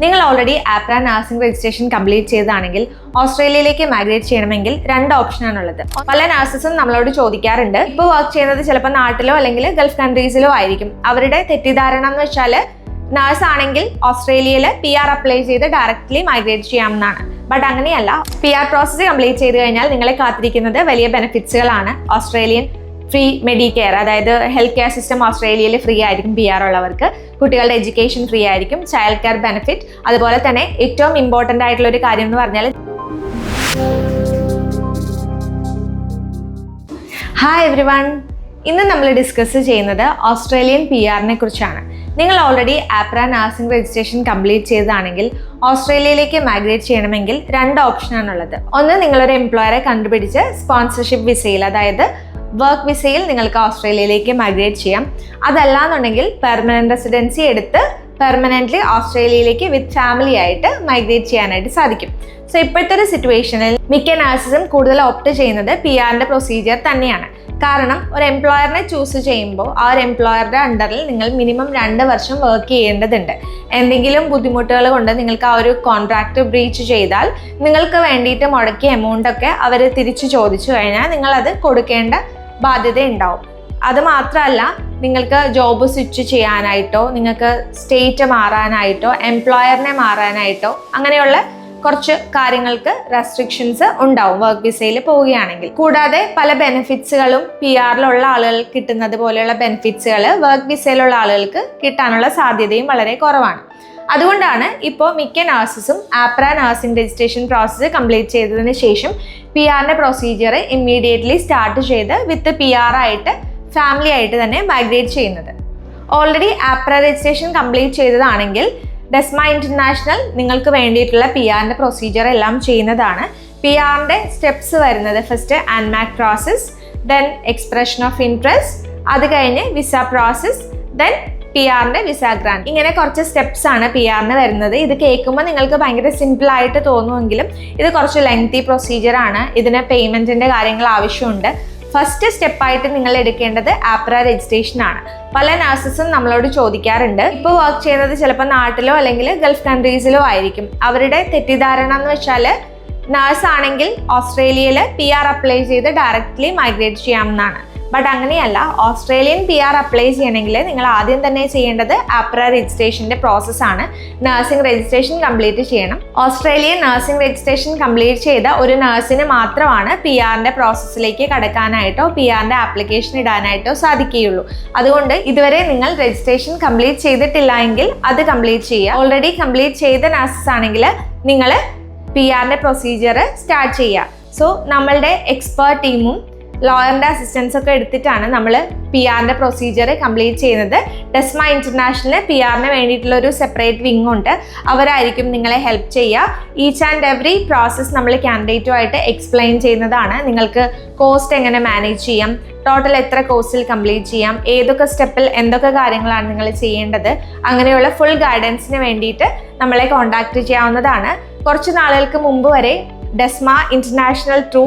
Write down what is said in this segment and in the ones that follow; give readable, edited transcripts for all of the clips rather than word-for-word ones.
നിങ്ങൾ already AHPRA nursing registration complete ചെയ്തതാണെങ്കിൽ ഓസ്ട്രേലിയയിലേക്ക് മൈഗ്രേറ്റ് ചെയ്യണമെങ്കിൽ 2 ഓപ്ഷനാണുള്ളത്. പല നഴ്സസും നമ്മളോട് ചോദിക്കാറുണ്ട്, ഇപ്പോൾ വർക്ക് ചെയ്യുന്നത് ചിലപ്പോൾ നാട്ടിലോ അല്ലെങ്കിൽ ഗൾഫ് കൺട്രീസിലോ ആയിരിക്കും. അവരുടെ തെറ്റിദ്ധാരണ എന്ന് വെച്ചാൽ നഴ്സ് ആണെങ്കിൽ ഓസ്ട്രേലിയയിൽ PR അപ്ലൈ ചെയ്ത് ഡയറക്റ്റ്ലി മൈഗ്രേറ്റ് ചെയ്യാമെന്നാണ്. ബട്ട് അങ്ങനെയല്ല. PR പ്രോസസ്സ് കംപ്ലീറ്റ് ചെയ്ത് കഴിഞ്ഞാൽ നിങ്ങളെ കാത്തിരിക്കുന്നത് വലിയ ബെനിഫിറ്റ്സുകളാണ്. ഓസ്ട്രേലിയൻ ഫ്രീ മെഡിക്കെയർ, അതായത് ഹെൽത്ത് കെയർ സിസ്റ്റം ഓസ്ട്രേലിയയിൽ ഫ്രീ ആയിരിക്കും PR ഉള്ളവർക്ക്. കുട്ടികളുടെ എഡ്യൂക്കേഷൻ ഫ്രീ ആയിരിക്കും, ചൈൽഡ് കെയർ ബെനിഫിറ്റ്. അതുപോലെ തന്നെ ഏറ്റവും ഇമ്പോർട്ടൻ്റ് ആയിട്ടുള്ള ഒരു കാര്യം എന്ന് പറഞ്ഞാൽ, ഹായ് എവ്രിവൺ, ഇന്ന് നമ്മൾ ഡിസ്കസ് ചെയ്യുന്നത് ഓസ്ട്രേലിയൻ PRനെ കുറിച്ചാണ്. നിങ്ങൾ already AHPRA nursing registration complete ചെയ്തതാണെങ്കിൽ ഓസ്ട്രേലിയയിലേക്ക് മൈഗ്രേറ്റ് ചെയ്യണമെങ്കിൽ 2 ഓപ്ഷനാണുള്ളത്. ഒന്ന്, നിങ്ങളൊരു എംപ്ലോയറെ കണ്ടുപിടിച്ച് സ്പോൺസർഷിപ്പ് വിസയിൽ, അതായത് വർക്ക് വിസയിൽ നിങ്ങൾക്ക് ഓസ്ട്രേലിയയിലേക്ക് മൈഗ്രേറ്റ് ചെയ്യാം. അതല്ലാന്നുണ്ടെങ്കിൽ പെർമനന്റ് റെസിഡൻസി എടുത്ത് പെർമനൻ്റ്ലി ഓസ്ട്രേലിയയിലേക്ക് വിത്ത് ഫാമിലി ആയിട്ട് മൈഗ്രേറ്റ് ചെയ്യാനായിട്ട് സാധിക്കും. സോ ഇപ്പോഴത്തെ ഒരു സിറ്റുവേഷനിൽ മിക്ക നഴ്സസും കൂടുതൽ ഓപ്റ്റ് ചെയ്യുന്നത് PRന്റെ പ്രൊസീജിയർ തന്നെയാണ്. കാരണം ഒരു എംപ്ലോയറിനെ ചൂസ് ചെയ്യുമ്പോൾ ആ ഒരു എംപ്ലോയറുടെ അണ്ടറിൽ നിങ്ങൾ മിനിമം 2 വർഷം വർക്ക് ചെയ്യേണ്ടതുണ്ട്. എന്തെങ്കിലും ബുദ്ധിമുട്ടുകൾ കൊണ്ട് നിങ്ങൾക്ക് ആ ഒരു കോൺട്രാക്ട് ബ്രീച്ച് ചെയ്താൽ നിങ്ങൾക്ക് വേണ്ടിയിട്ട് മുടക്കിയ എമൗണ്ട് ഒക്കെ അവർ തിരിച്ചു ചോദിച്ചു കഴിഞ്ഞാൽ നിങ്ങളത് കൊടുക്കേണ്ട ബാധ്യത ഉണ്ടാവും. അത് മാത്രമല്ല, നിങ്ങൾക്ക് ജോബ് സ്വിച്ച് ചെയ്യാനായിട്ടോ നിങ്ങൾക്ക് സ്റ്റേറ്റ് മാറാനായിട്ടോ എംപ്ലോയറിനെ മാറാനായിട്ടോ അങ്ങനെയുള്ള കുറച്ച് കാര്യങ്ങൾക്ക് റെസ്ട്രിക്ഷൻസ് ഉണ്ടാവും വർക്ക് വിസയിൽ പോവുകയാണെങ്കിൽ. കൂടാതെ പല ബെനിഫിറ്റ്സുകളും PRലുള്ള ആളുകൾക്ക് കിട്ടുന്നത് പോലെയുള്ള ബെനിഫിറ്റ്സുകൾ വർക്ക് വിസയിലുള്ള ആളുകൾക്ക് കിട്ടാനുള്ള സാധ്യതയും വളരെ കുറവാണ്. അതുകൊണ്ടാണ് ഇപ്പോൾ മിക്ക നഴ്സസും AHPRA nursing registration process complete ചെയ്തതിന് ശേഷം PRന്റെ പ്രൊസീജിയർ ഇമ്മീഡിയറ്റ്ലി സ്റ്റാർട്ട് ചെയ്ത് വിത്ത് PR ആയിട്ട് ഫാമിലി ആയിട്ട് തന്നെ മൈഗ്രേറ്റ് ചെയ്യുന്നത്. ഓൾറെഡി ആപ്ര രജിസ്ട്രേഷൻ കംപ്ലീറ്റ് ചെയ്തതാണെങ്കിൽ ഡെസ്മ ഇന്റർനാഷണൽ നിങ്ങൾക്ക് വേണ്ടിയിട്ടുള്ള PRന്റെ പ്രൊസീജിയർ എല്ലാം ചെയ്യുന്നതാണ്. PRന്റെ സ്റ്റെപ്സ് വരുന്നത് first ANMAC process, then expression of interest, അത് കഴിഞ്ഞ് വിസ പ്രോസസ്, ദെൻ PRന്റെ വിസ ഗ്രാന്റ്. ഇങ്ങനെ കുറച്ച് സ്റ്റെപ്സ് ആണ് PRന് വരുന്നത്. ഇത് കേൾക്കുമ്പോൾ നിങ്ങൾക്ക് ഭയങ്കര സിമ്പിൾ ആയിട്ട് തോന്നുമെങ്കിലും ഇത് കുറച്ച് ലെങ്തി പ്രൊസീജിയർ ആണ്. ഇതിന് പേയ്മെന്റിന്റെ കാര്യങ്ങൾ ആവശ്യമുണ്ട്. ഫസ്റ്റ് സ്റ്റെപ്പായിട്ട് നിങ്ങൾ എടുക്കേണ്ടത് ആപ്ര രജിസ്ട്രേഷൻ ആണ്. പല നഴ്സസും നമ്മളോട് ചോദിക്കാറുണ്ട്, ഇപ്പോൾ വർക്ക് ചെയ്യുന്നത് ചിലപ്പോൾ നാട്ടിലോ അല്ലെങ്കിൽ ഗൾഫ് കൺട്രീസിലോ ആയിരിക്കും. അവരുടെ തെറ്റിദ്ധാരണ എന്ന് വെച്ചാൽ നഴ്സ് ആണെങ്കിൽ ഓസ്ട്രേലിയയിൽ PR അപ്ലൈ ചെയ്ത് ഡയറക്റ്റ്ലി മൈഗ്രേറ്റ് ചെയ്യാമെന്നാണ്. ബട്ട് അങ്ങനെയല്ല. ഓസ്ട്രേലിയൻ PR അപ്ലൈ ചെയ്യണമെങ്കിൽ നിങ്ങൾ ആദ്യം തന്നെ ചെയ്യേണ്ടത് ആപ്ര രജിസ്ട്രേഷൻ്റെ പ്രോസസ്സാണ്. നഴ്സിംഗ് രജിസ്ട്രേഷൻ കംപ്ലീറ്റ് ചെയ്യണം. ഓസ്ട്രേലിയൻ നഴ്സിംഗ് രജിസ്ട്രേഷൻ കംപ്ലീറ്റ് ചെയ്ത ഒരു നഴ്സിന് മാത്രമാണ് PRന്റെ പ്രോസസ്സിലേക്ക് കടക്കാനായിട്ടോ PRന്റെ ആപ്ലിക്കേഷൻ ഇടാനായിട്ടോ സാധിക്കുകയുള്ളൂ. അതുകൊണ്ട് ഇതുവരെ നിങ്ങൾ രജിസ്ട്രേഷൻ കംപ്ലീറ്റ് ചെയ്തിട്ടില്ല എങ്കിൽ അത് കംപ്ലീറ്റ് ചെയ്യുക. ഓൾറെഡി കംപ്ലീറ്റ് ചെയ്ത നഴ്സസ് ആണെങ്കിൽ നിങ്ങൾ PRന്റെ പ്രൊസീജിയർ സ്റ്റാർട്ട് ചെയ്യുക. സോ നമ്മളുടെ എക്സ്പേർട്ട് ടീമും ലോയറിൻ്റെ അസിസ്റ്റൻസ് ഒക്കെ എടുത്തിട്ടാണ് നമ്മൾ PRന്റെ പ്രൊസീജിയർ കംപ്ലീറ്റ് ചെയ്യുന്നത്. ഡെസ്മ ഇന്റർനാഷണൽ PRന് വേണ്ടിയിട്ടുള്ള ഒരു സെപ്പറേറ്റ് വിങ് ഉണ്ട്. അവരായിരിക്കും നിങ്ങളെ ഹെൽപ്പ് ചെയ്യുക. ഈച്ച് ആൻഡ് എവറി പ്രോസസ്സ് നമ്മൾ കാൻഡിഡേറ്റുമായിട്ട് എക്സ്പ്ലെയിൻ ചെയ്യുന്നതാണ്. നിങ്ങൾക്ക് കോസ്റ്റ് എങ്ങനെ മാനേജ് ചെയ്യാം, ടോട്ടൽ എത്ര കോഴ്സിൽ കംപ്ലീറ്റ് ചെയ്യാം, ഏതൊക്കെ സ്റ്റെപ്പിൽ എന്തൊക്കെ കാര്യങ്ങളാണ് നിങ്ങൾ ചെയ്യേണ്ടത്, അങ്ങനെയുള്ള ഫുൾ ഗൈഡൻസിന് വേണ്ടിയിട്ട് നമ്മളെ കോൺടാക്ട് ചെയ്യാവുന്നതാണ്. കുറച്ച് നാളുകൾക്ക് മുമ്പ് വരെ ഡെസ്മ ഇന്റർനാഷണൽ ത്രൂ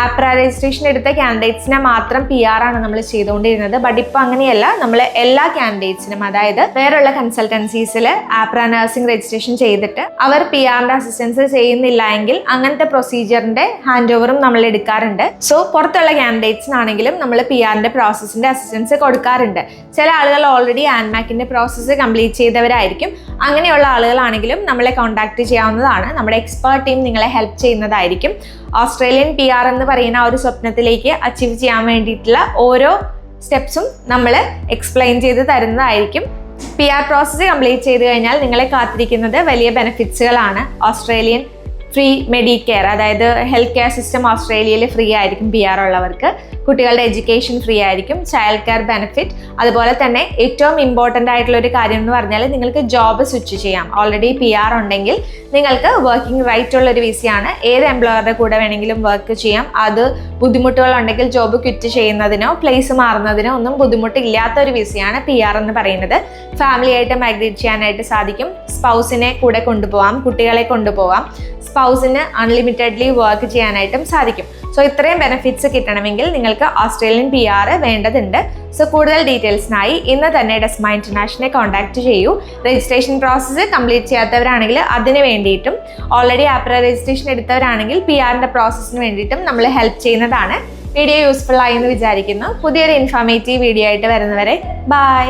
ആപ്ര രജിസ്ട്രേഷൻ എടുത്ത കാൻഡിഡേറ്റ്സിനെ മാത്രം PR ആണ് നമ്മൾ ചെയ്തുകൊണ്ടിരുന്നത്. ബട്ട് ഇപ്പോൾ അങ്ങനെയല്ല. നമ്മൾ എല്ലാ കാൻഡിഡേറ്റ്സിനും, അതായത് വേറെയുള്ള കൺസൾട്ടൻസീസിൽ ആപ്ര നഴ്സിംഗ് രജിസ്ട്രേഷൻ ചെയ്തിട്ട് അവർ PRന്റെ അസിസ്റ്റൻസ് ചെയ്യുന്നില്ല എങ്കിൽ അങ്ങനത്തെ പ്രൊസീജിയറിന്റെ ഹാൻഡ് ഓവറും നമ്മൾ എടുക്കാറുണ്ട്. സോ പുറത്തുള്ള കാൻഡിഡേറ്റ്സിനാണെങ്കിലും നമ്മൾ PRന്റെ പ്രോസസ്സിന്റെ അസിസ്റ്റൻസ് കൊടുക്കാറുണ്ട്. ചില ആളുകൾ ഓൾറെഡി ആൻമാക്കിന്റെ പ്രോസസ്സ് കംപ്ലീറ്റ് ചെയ്തവരായിരിക്കും. അങ്ങനെയുള്ള ആളുകളാണെങ്കിലും നമ്മളെ കോൺടാക്ട് ചെയ്യാവുന്നതാണ്. നമ്മുടെ എക്സ്പേർട്ട് ടീം നിങ്ങളെ ഹെൽപ്പ് ചെയ്യുന്നതായിരിക്കും. ഓസ്ട്രേലിയൻ PR എന്ന് പറയുന്ന ആ ഒരു സ്വപ്നത്തിലേക്ക് അച്ചീവ് ചെയ്യാൻ വേണ്ടിയിട്ടുള്ള ഓരോ സ്റ്റെപ്സും നമ്മൾ എക്സ്പ്ലെയിൻ ചെയ്ത് തരുന്നതായിരിക്കും. PR പ്രോസസ്സ് കംപ്ലീറ്റ് ചെയ്ത് കഴിഞ്ഞാൽ നിങ്ങളെ കാത്തിരിക്കുന്നത് വലിയ ബെനിഫിറ്റ്സുകളാണ്. ഓസ്ട്രേലിയൻ ഫ്രീ മെഡിക്കെയർ, അതായത് ഹെൽത്ത് കെയർ സിസ്റ്റം ഓസ്ട്രേലിയയിൽ ഫ്രീ ആയിരിക്കും PR ഉള്ളവർക്ക്. കുട്ടികളുടെ എഡ്യൂക്കേഷൻ ഫ്രീ ആയിരിക്കും, ചൈൽഡ് കെയർ ബെനിഫിറ്റ്. അതുപോലെ തന്നെ ഏറ്റവും ഇമ്പോർട്ടൻ്റ് ആയിട്ടുള്ള ഒരു കാര്യം എന്ന് പറഞ്ഞാൽ നിങ്ങൾക്ക് ജോബ് സ്വിച്ച് ചെയ്യാം. ഓൾറെഡി PR ഉണ്ടെങ്കിൽ നിങ്ങൾക്ക് വർക്കിംഗ് റൈറ്റ് ഉള്ള ഒരു വിസയാണ്. ഏത് എംപ്ലോയറുടെ കൂടെ വേണമെങ്കിലും വർക്ക് ചെയ്യാം. അത് ബുദ്ധിമുട്ടുകളുണ്ടെങ്കിൽ ജോബ് ക്വിറ്റ് ചെയ്യുന്നതിനോ പ്ലേസ് മാറുന്നതിനോ ഒന്നും ബുദ്ധിമുട്ടില്ലാത്ത ഒരു വിസയാണ് PR എന്ന് പറയുന്നത്. ഫാമിലി ആയിട്ട് മൈഗ്രേറ്റ് ചെയ്യാനായിട്ട് സാധിക്കും. സ്പൗസിനെ കൂടെ കൊണ്ടുപോകാം, കുട്ടികളെ കൊണ്ടുപോകാം. സ്പൗസിന് അൺലിമിറ്റഡ്ലി വർക്ക് ചെയ്യാനായിട്ടും സാധിക്കും. സോ സോ ഇത്രയും ബെനിഫിറ്റ്സ് കിട്ടണമെങ്കിൽ നിങ്ങൾക്ക് ഓസ്ട്രേലിയൻ PR വേണ്ടതുണ്ട്. സോ കൂടുതൽ ഡീറ്റെയിൽസിനായി ഇന്ന് തന്നെ ഡെസ്മ ഇന്റർനാഷണലെ കോൺടാക്ട് ചെയ്യൂ. രജിസ്ട്രേഷൻ പ്രോസസ്സ് കംപ്ലീറ്റ് ചെയ്യാത്തവരാണെങ്കിൽ അതിന് വേണ്ടിയിട്ടും ഓൾറെഡി ആപ്ര രജിസ്ട്രേഷൻ എടുത്തവരാണെങ്കിൽ PR പ്രോസസ്സിന് വേണ്ടിയിട്ടും നമ്മൾ ഹെൽപ്പ് ചെയ്യുന്നതാണ്. വീഡിയോ യൂസ്ഫുൾ ആയി എന്ന് വിചാരിക്കുന്നു. പുതിയൊരു ഇൻഫോർമേറ്റീവ് വീഡിയോ ആയിട്ട് വരുന്നവരെ ബൈ.